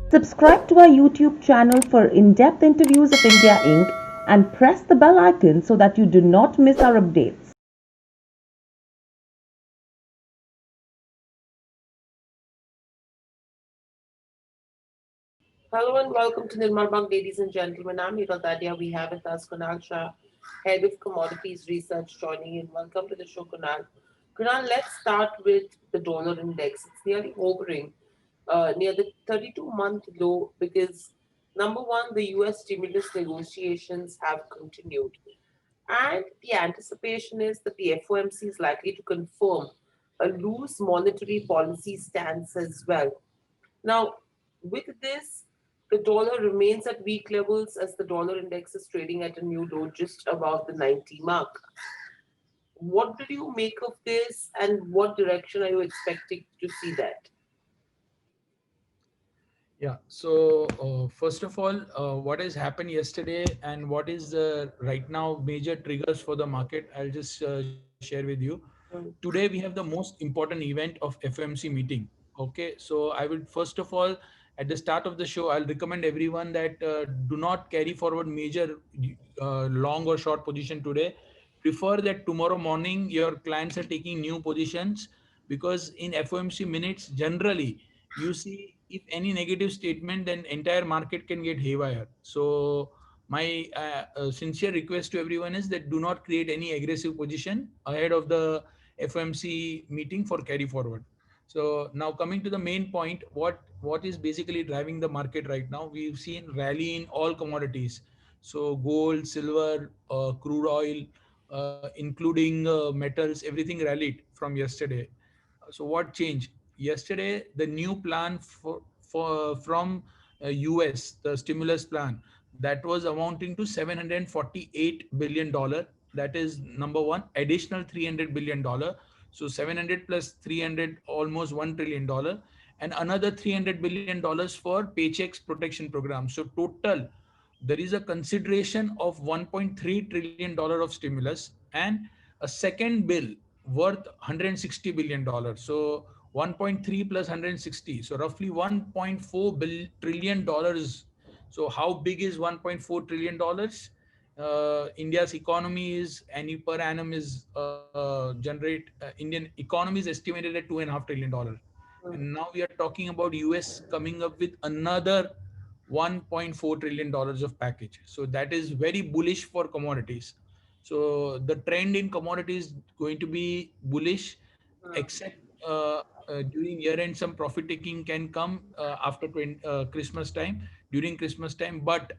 Subscribe to our YouTube channel for in-depth interviews of India Inc. and press the bell icon so that you do not miss our updates. Hello and welcome to Nirmal Bang, ladies and gentlemen. I'm Hiral Dadia. We have with us Kunal Shah, Head of Commodities Research, joining in. Welcome to the show, Kunal. Kunal, let's start with the dollar index. It's nearly hovering near the 32-month low because, number one, the US stimulus negotiations have continued. And the anticipation is that the FOMC is likely to confirm a loose monetary policy stance as well. Now, with this, the dollar remains at weak levels as the dollar index is trading at a new low just above the 90 mark. What did you make of this and what direction are you expecting to see that? Yeah. So first of all, what has happened yesterday and what is right now major triggers for the market? I'll just share with you. Mm. Today we have the most important event of FOMC meeting. Okay. So I will first of all, at the start of the show, I'll recommend everyone that do not carry forward major long or short position today. Prefer that tomorrow morning your clients are taking new positions, because in FOMC minutes generally you see if any negative statement, then entire market can get haywire. So my sincere request to everyone is that do not create any aggressive position ahead of the FOMC meeting for carry forward. So now coming to the main point, what is basically driving the market right now? We've seen rally in all commodities. So gold, silver, crude oil, including metals, everything rallied from yesterday. So what changed? Yesterday, the new plan for from US, the stimulus plan, that was amounting to $748 billion. That is number one, additional $300 billion. So 700 plus 300, almost $1 trillion, and another $300 billion for paychecks protection program. So total, there is a consideration of $1.3 trillion of stimulus and a second bill worth $160 billion. So 1.3 plus 160, so roughly $1.4 trillion. So how big is $1.4 trillion? India's economy is per annum is generate Indian economy is estimated at $2.5 trillion, Mm. and now we are talking about US coming up with another $1.4 trillion of package. So that is very bullish for commodities. So the trend in commodities going to be bullish, Mm. except during year end some profit taking can come after Christmas time, during Christmas time. But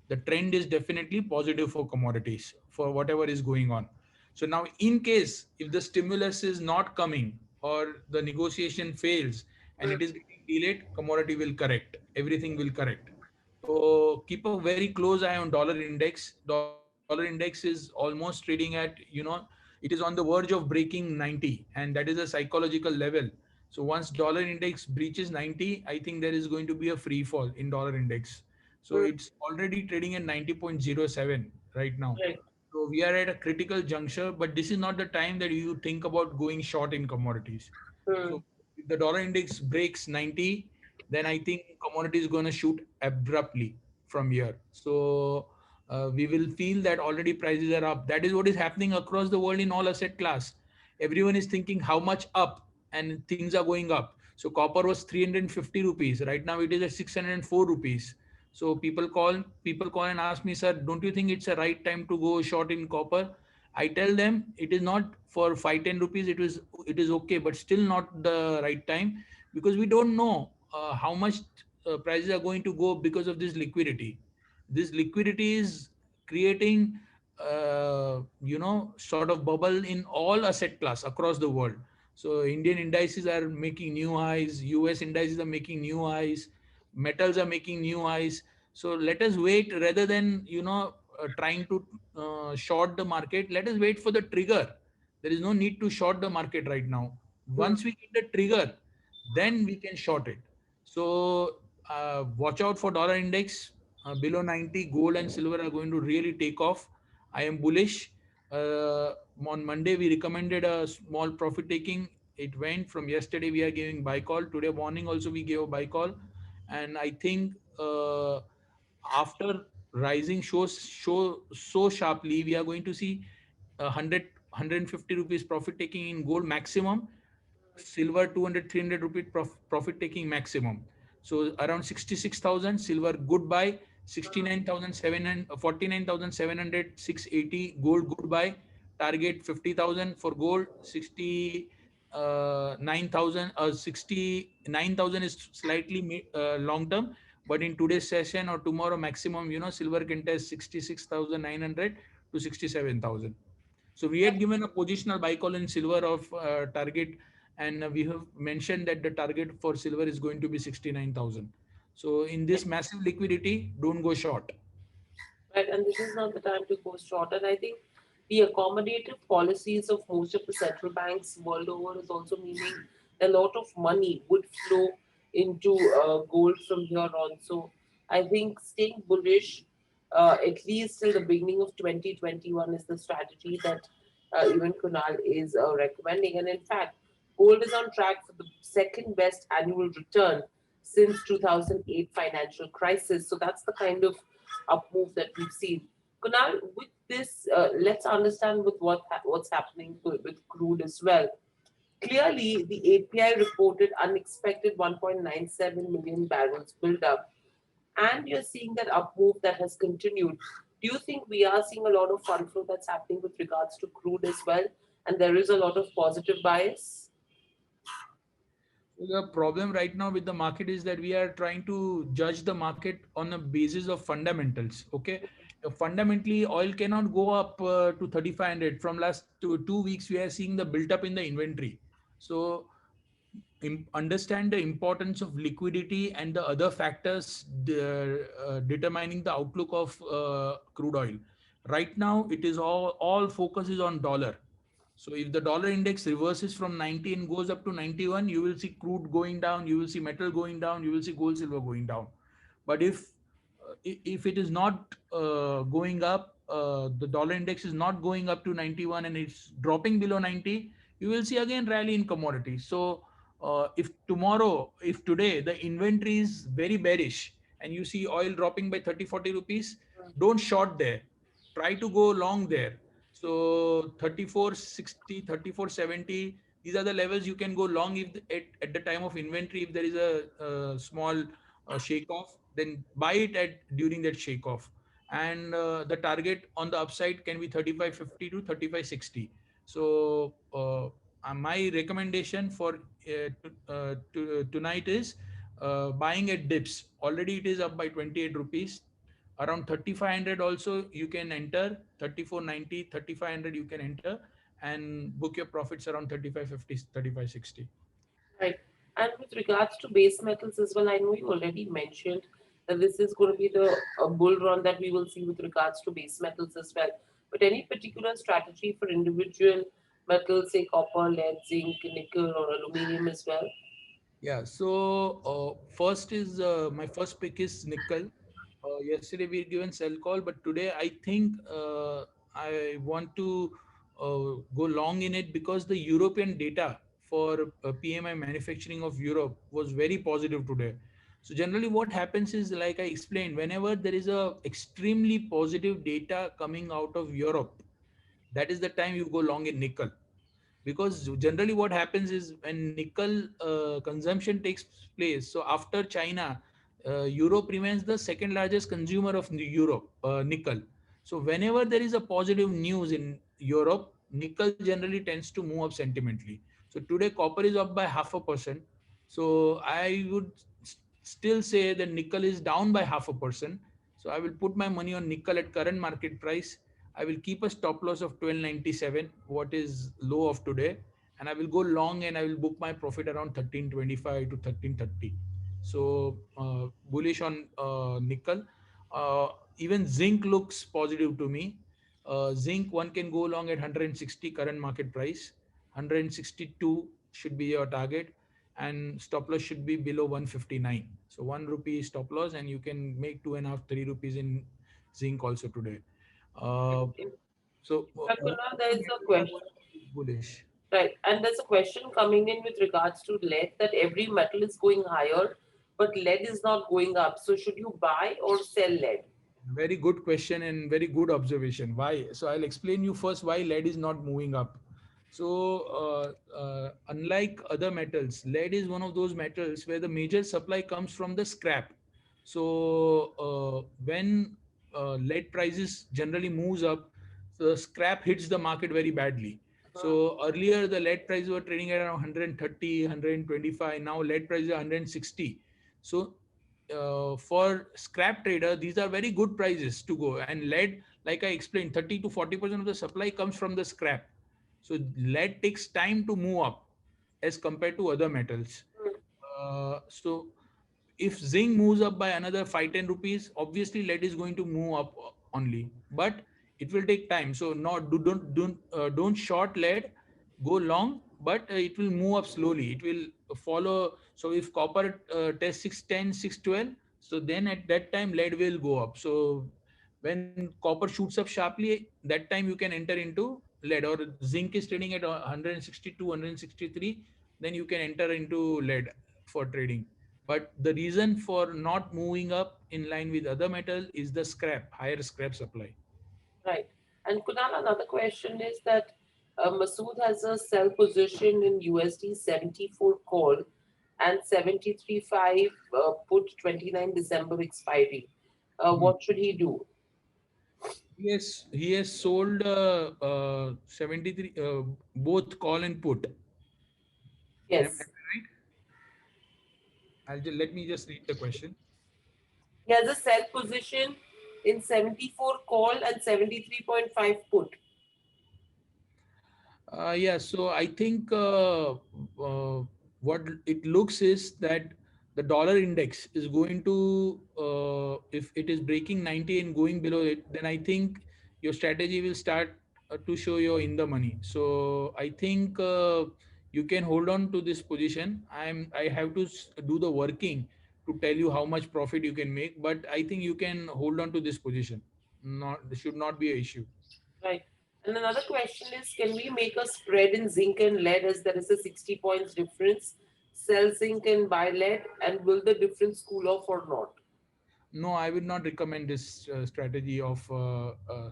the trend is definitely positive for commodities for whatever is going on. So now, in case if the stimulus is not coming or the negotiation fails and Mm. it is getting delayed, commodity will correct. Everything will correct. So keep a very close eye on dollar index. Dollar index is almost trading at, it is on the verge of breaking 90, and that is a psychological level. So once dollar index breaches 90, I think there is going to be a free fall in dollar index. So Mm. it's already trading at 90.07 right now. Right. So we are at a critical juncture, but this is not the time that you think about going short in commodities. Mm. So if the dollar index breaks 90, then I think commodity is going to shoot abruptly from here. So we will feel that already prices are up. That is what is happening across the world in all asset class. Everyone is thinking how much up, and things are going up. So copper was 350 rupees. Right now it is at 604 rupees. So people call and ask me, sir, don't you think it's a right time to go short in copper? I tell them it is not for 5-10 rupees. It is okay, but still not the right time, because we don't know how much prices are going to go because of this liquidity. This liquidity is creating, sort of bubble in all asset class across the world. So Indian indices are making new highs, US indices are making new highs, metals are making new highs. So let us wait rather than trying to short the market. Let us wait for the trigger. There is no need to short the market right now. Mm. Once we get the trigger, then we can short it. So watch out for dollar index below 90. Gold and silver are going to really take off. I am bullish. uh, on Monday we recommended a small profit taking. It went from yesterday. We are giving buy call. Today morning also we gave a buy call, and I think after rising so sharply, we are going to see 100 rupees profit taking in gold maximum, silver 200 300 rupee profit taking maximum. So around 66,000 silver goodbye, 69,700 49,700 680 gold goodbye, target 50,000 for gold, 69,000 69,000 is slightly long term, but in today's session or tomorrow maximum, silver can test 66,900 to 67,000. So we had given a positional buy call in silver of target, and we have mentioned that the target for silver is going to be 69,000. So in this massive liquidity, don't go short. Right, and this is not the time to go short. And I think the accommodative policies of most of the central banks world over is also meaning a lot of money would flow into gold from here on. So I think staying bullish, at least till the beginning of 2021, is the strategy that even Kunal is recommending. And in fact, gold is on track for the second best annual return since 2008 financial crisis. So that's the kind of up move that we've seen. Kunal, with this, let's understand with what's happening with crude as well. Clearly, the API reported unexpected 1.97 million barrels buildup, and you're seeing that up move that has continued. Do you think we are seeing a lot of fund flow that's happening with regards to crude as well, and there is a lot of positive bias? The problem right now with the market is that we are trying to judge the market on the basis of fundamentals. Okay, fundamentally, oil cannot go up to 3,500. From last 2 weeks, we are seeing the built up in the inventory. So understand the importance of liquidity and the other factors determining the outlook of crude oil. Right now, it is all focus is on dollar. So if the dollar index reverses from 90 and goes up to 91, you will see crude going down, you will see metal going down, you will see gold, silver going down. But if it is not going up, the dollar index is not going up to 91 and it's dropping below 90, you will see again rally in commodities. So if today the inventory is very bearish and you see oil dropping by 30-40 rupees, don't short there. Try to go long there. So 34.60, 34.70, these are the levels you can go long if at the time of inventory. If there is a small shake off, then buy it at during that shake off. And the target on the upside can be 35.50 to 35.60. So my recommendation for tonight is buying at dips. Already it is up by 28 rupees. Around 3,500 also you can enter, 34.90, 3,500 you can enter and book your profits around 35.50, 35.60. Right. And with regards to base metals as well, I know you already mentioned that this is going to be the bull run that we will see with regards to base metals as well. But any particular strategy for individual metals, say copper, lead, zinc, nickel, or aluminium as well? Yeah, so first is my first pick is nickel. Yesterday we given sell call, but today I think I want to go long in it because the European data for PMI manufacturing of Europe was very positive today. So generally what happens is, like I explained, whenever there is a extremely positive data coming out of Europe, that is the time you go long in nickel. Because generally what happens is when nickel consumption takes place, so after China, Europe remains the second largest consumer of Europe nickel. So whenever there is a positive news in Europe, nickel generally tends to move up sentimentally. So today copper is up by 0.5%. So I would still say that nickel is down by 0.5%. So I will put my money on nickel at current market price. I will keep a stop loss of 1297, what is low of today, and I will go long and I will book my profit around 1325 to 1330. So bullish on nickel. Even zinc looks positive to me. Zinc one can go long at 160 current market price. 162 should be your target, and stop loss should be below 159. So 1 rupee stop loss, and you can make 2.5, 3 rupees in zinc also today. Uh, so Kunal, there is a question. bullish. Right, and there's a question coming in with regards to lead that every metal is going higher, but lead is not going up. So should you buy or sell lead? Very good question and very good observation. Why? So I'll explain you first why lead is not moving up. So unlike other metals, lead is one of those metals where the major supply comes from the scrap. So when lead prices generally moves up, the scrap hits the market very badly. So earlier the lead prices were trading at around 130, 125. Now lead prices are 160. So for scrap trader, these are very good prices to go. And lead, like I explained, 30 to 40% of the supply comes from the scrap. So lead takes time to move up as compared to other metals. So if zinc moves up by another 5-10 rupees, obviously lead is going to move up only, but it will take time. So not don't short lead, go long, but it will move up slowly. It will follow. So if copper tests 610, 612, so then at that time lead will go up. So when copper shoots up sharply, that time you can enter into lead. Or zinc is trading at 162, 163, then you can enter into lead for trading. But the reason for not moving up in line with other metal is the scrap, higher scrap supply. Right. And Kunal, another question is that Masood has a sell position in USD 74 call and 73.5 put 29 December expiry. Mhm. What should he do? He has sold 73 both call and put. Am I Yes. right? Let me just read the question. He has a sell position in 74 call and 73.5 put. Yeah, so I think what it looks is that the dollar index is going to, if it is breaking 90 and going below it, then I think your strategy will start to show you in the money. So I think you can hold on to this position. I have to do the working to tell you how much profit you can make, but I think you can hold on to this position. Not, this should not be an issue. Right. And another question is, can we make a spread in zinc and lead as there is a 60 points difference? Sell zinc and buy lead, and will the difference cool off or not? No, I would not recommend this strategy of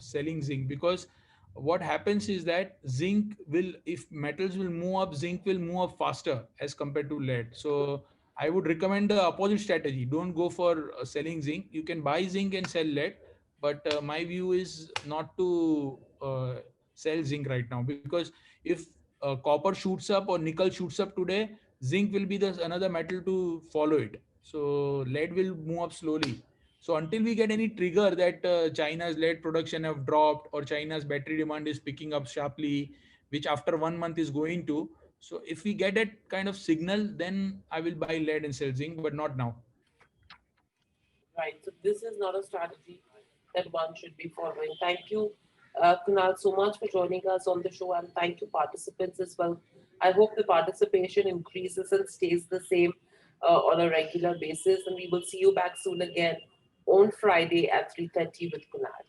selling zinc, because what happens is that zinc will, if metals will move up, zinc will move up faster as compared to lead. So I would recommend the opposite strategy. Don't go for selling zinc. You can buy zinc and sell lead, but my view is not to sell zinc right now, because if copper shoots up or nickel shoots up today, zinc will be the another metal to follow it. So lead will move up slowly. So until we get any trigger that China's lead production have dropped or China's battery demand is picking up sharply, which after 1 month is going to. So if we get that kind of signal, then I will buy lead and sell zinc, but not now. Right. So this is not a strategy that one should be following. Thank you, Kunal, so much for joining us on the show, and thank you, participants, as well. I hope the participation increases and stays the same on a regular basis, and we will see you back soon again on Friday at 3:30 with Kunal.